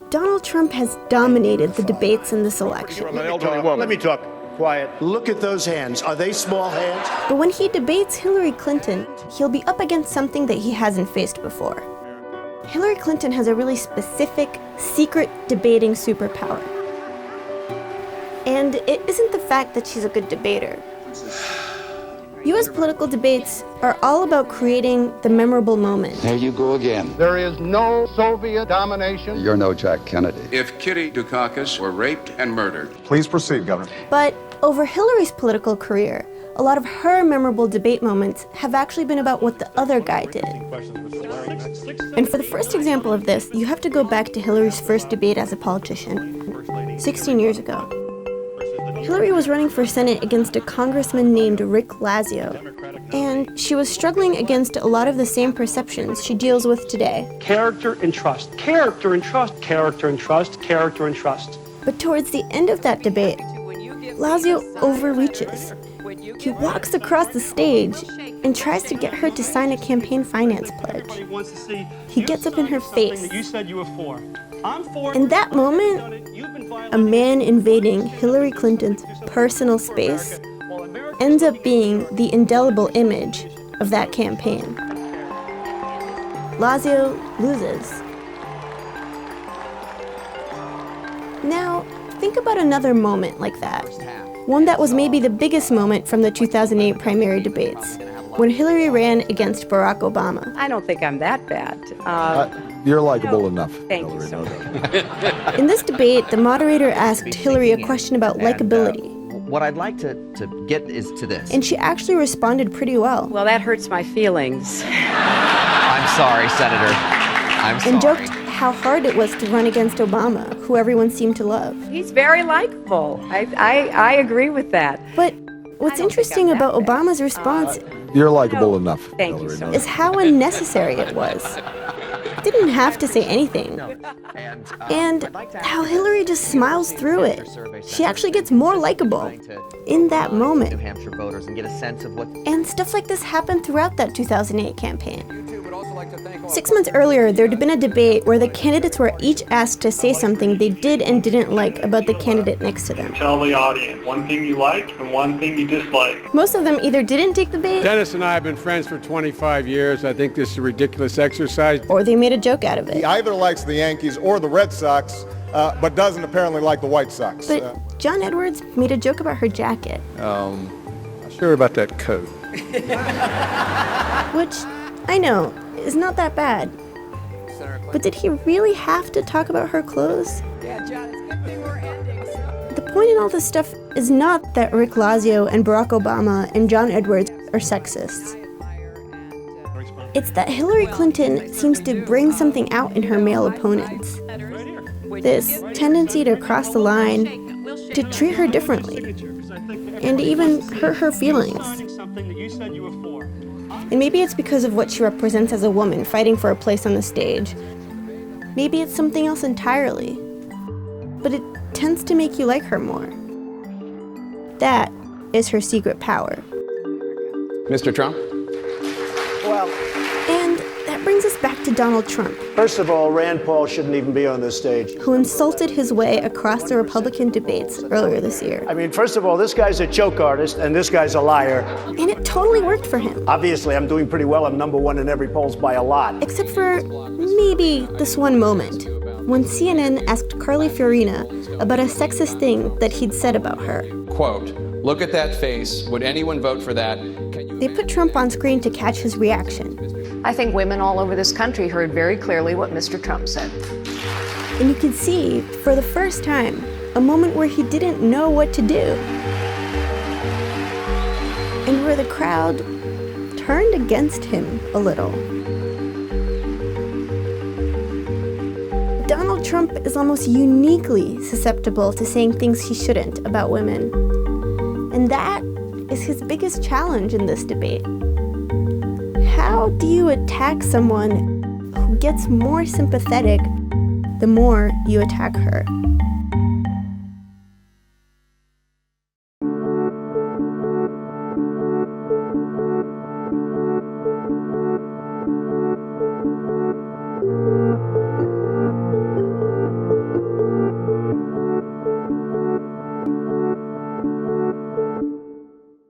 Donald Trump has dominated the debates in this election. Let me talk. Quiet. Look at those hands. Are they small hands? But when he debates Hillary Clinton, he'll be up against something that he hasn't faced before. Hillary Clinton has a really specific, secret debating superpower. And it isn't the fact that she's a good debater. U.S. political debates are all about creating the memorable moment. There you go again. There is no Soviet domination. You're no Jack Kennedy. If Kitty Dukakis were raped and murdered. Please proceed, Governor. But over Hillary's political career, a lot of her memorable debate moments have actually been about what the other guy did. And for the first example of this, you have to go back to Hillary's first debate as a politician, 16 years ago. Hillary was running for Senate against a congressman named Rick Lazio, and she was struggling against a lot of the same perceptions she deals with today. Character and trust, character and trust, character and trust, character and trust. But towards the end of that debate, Lazio overreaches. He walks across the stage and tries to get her to sign a campaign finance pledge. He gets up in her face. In that moment, a man invading Hillary Clinton's personal space ends up being the indelible image of that campaign. Lazio loses. Now, think about another moment like that. One that was maybe the biggest moment from the 2008 primary debates, when Hillary ran against Barack Obama. I don't think I'm that bad. You're likable enough. Thank you so much. In this debate, the moderator asked Hillary a question about likability. What I'd like to get is to this. And she actually responded pretty well. Well, that hurts my feelings. I'm sorry, Senator. I'm sorry. And joked how hard it was to run against Obama, who everyone seemed to love. He's very likable. I agree with that. But what's interesting about Obama's response You're likable enough. Thank you so much. is how unnecessary it was. He didn't have to say anything. And how Hillary just smiles through it. She actually gets more likable in that moment. New Hampshire voters and get a sense of what. And stuff like this happened throughout that 2008 campaign. 6 months earlier, there had been a debate where the candidates were each asked to say something they did and didn't like about the candidate next to them. Tell the audience one thing you like and one thing you dislike. Most of them either didn't take the bait, Dennis and I have been friends for 25 years. I think this is a ridiculous exercise. or they made a joke out of He it. either likes the Yankees or the Red Sox, but doesn't apparently like the White Sox. But John Edwards made a joke about her jacket, Not sure about that coat. which, I know, is not that bad. But did he really have to talk about her clothes? The point in all this stuff is not that Rick Lazio and Barack Obama and John Edwards are sexists. It's that Hillary Clinton seems to bring something out in her male opponents. This tendency to cross the line, to treat her differently, and even hurt her feelings. And maybe it's because of what she represents as a woman fighting for a place on the stage. Maybe it's something else entirely. But it tends to make you like her more. That is her secret power. Mr. Trump? Well, And that brings us back to Donald Trump, first of all, Rand Paul shouldn't even be on this stage. who insulted his way across the Republican debates earlier this year. I mean, first of all, this guy's a joke artist and this guy's a liar. And it totally worked for him. Obviously, I'm doing pretty well. I'm number one in every polls by a lot. Except for maybe this one moment, when CNN asked Carly Fiorina about a sexist thing that he'd said about her. Quote, look at that face. Would anyone vote for that? They put Trump on screen to catch his reaction. I think women all over this country heard very clearly what Mr. Trump said. And you could see, for the first time, a moment where he didn't know what to do. And where the crowd turned against him a little. Donald Trump is almost uniquely susceptible to saying things he shouldn't about women. And that is his biggest challenge in this debate. How do you attack someone who gets more sympathetic the more you attack her?